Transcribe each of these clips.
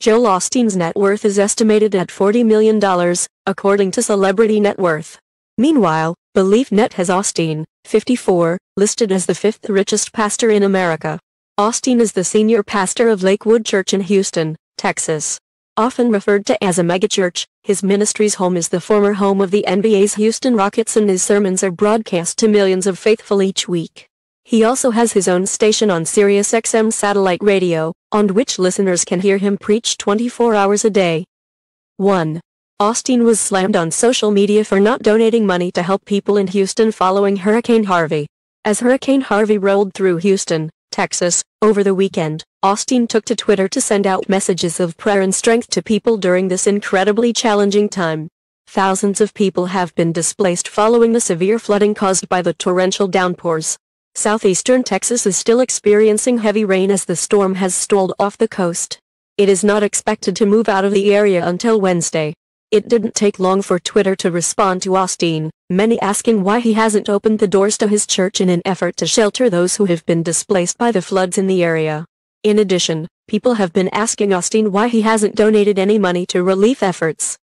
Joel Osteen's net worth is estimated at $40 million, according to Celebrity Net Worth. Meanwhile, BeliefNet has Osteen, 54, listed as the fifth richest pastor in America. Osteen is the senior pastor of Lakewood Church in Houston, Texas. Often referred to as a megachurch, his ministry's home is the former home of the NBA's Houston Rockets, and his sermons are broadcast to millions of faithful each week. He also has his own station on SiriusXM satellite radio, on which listeners can hear him preach 24 hours a day. 1. Osteen was slammed on social media for not donating money to help people in Houston following Hurricane Harvey. As Hurricane Harvey rolled through Houston, Texas, over the weekend, Osteen took to Twitter to send out messages of prayer and strength to people during this incredibly challenging time. Thousands of people have been displaced following the severe flooding caused by the torrential downpours. Southeastern Texas is still experiencing heavy rain as the storm has stalled off the coast. It is not expected to move out of the area until Wednesday. It didn't take long for Twitter to respond to Osteen, many asking why he hasn't opened the doors to his church in an effort to shelter those who have been displaced by the floods in the area. In addition, people have been asking Osteen why he hasn't donated any money to relief efforts.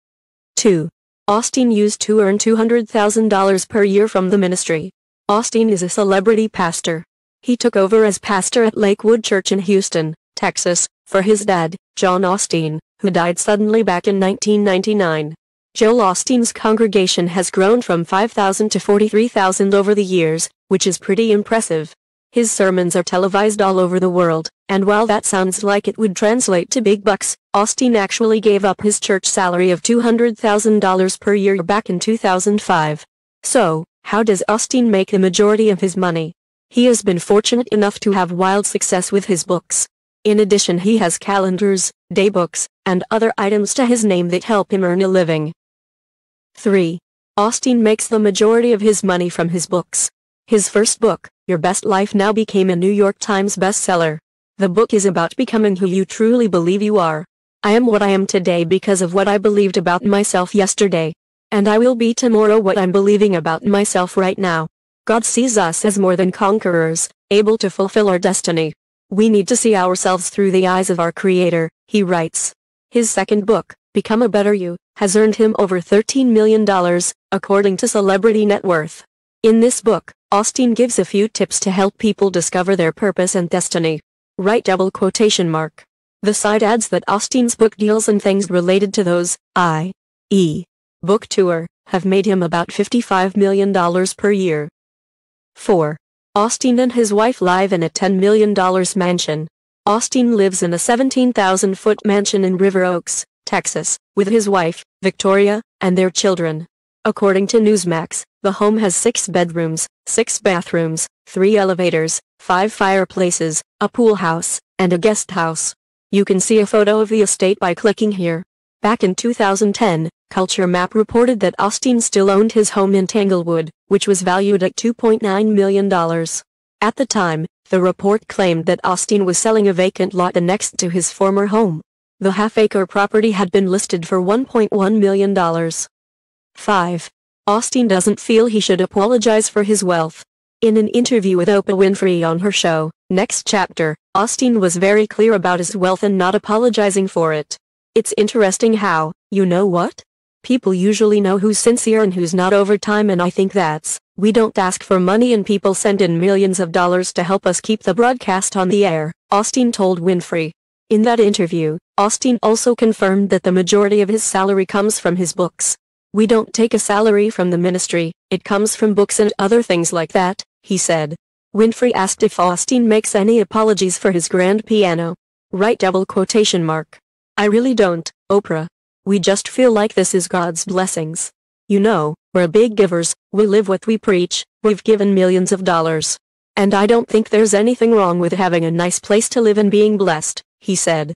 2. Osteen used to earn $200,000 per year from the ministry. Osteen is a celebrity pastor. He took over as pastor at Lakewood Church in Houston, Texas, for his dad, John Osteen, who died suddenly back in 1999. Joel Osteen's congregation has grown from 5,000 to 43,000 over the years, which is pretty impressive. His sermons are televised all over the world, and while that sounds like it would translate to big bucks, Osteen actually gave up his church salary of $200,000 per year back in 2005. So, how does Osteen make the majority of his money? He has been fortunate enough to have wild success with his books. In addition, he has calendars, daybooks, and other items to his name that help him earn a living. 3. Osteen makes the majority of his money from his books. His first book, Your Best Life Now, became a New York Times bestseller. The book is about becoming who you truly believe you are. I am what I am today because of what I believed about myself yesterday. And I will be tomorrow what I'm believing about myself right now. God sees us as more than conquerors, able to fulfill our destiny. We need to see ourselves through the eyes of our Creator, he writes. His second book, Become a Better You, has earned him over $13 million, according to Celebrity Net Worth. In this book, Osteen gives a few tips to help people discover their purpose and destiny. Write double quotation mark. The site adds that Osteen's book deals and things related to those, i.e. book tour, have made him about $55 million per year. 4. Osteen and his wife live in a $10 million mansion. Osteen lives in a 17,000-foot mansion in River Oaks, Texas, with his wife, Victoria, and their children. According to Newsmax, the home has 6 bedrooms, 6 bathrooms, 3 elevators, 5 fireplaces, a pool house, and a guest house. You can see a photo of the estate by clicking here. Back in 2010, Culture Map reported that Osteen still owned his home in Tanglewood, which was valued at $2.9 million. At the time, the report claimed that Osteen was selling a vacant lot next to his former home. The half-acre property had been listed for $1.1 million. 5. Osteen doesn't feel he should apologize for his wealth. In an interview with Oprah Winfrey on her show, Next Chapter, Osteen was very clear about his wealth and not apologizing for it. It's interesting how, you know what? People usually know who's sincere and who's not over time, and I think we don't ask for money and people send in millions of dollars to help us keep the broadcast on the air, Osteen told Winfrey. In that interview, Osteen also confirmed that the majority of his salary comes from his books. We don't take a salary from the ministry, it comes from books and other things like that, he said. Winfrey asked if Osteen makes any apologies for his grand piano. Write double quotation mark. I really don't, Oprah. We just feel like this is God's blessings. You know, we're big givers, we live what we preach, we've given millions of dollars. And I don't think there's anything wrong with having a nice place to live and being blessed, he said.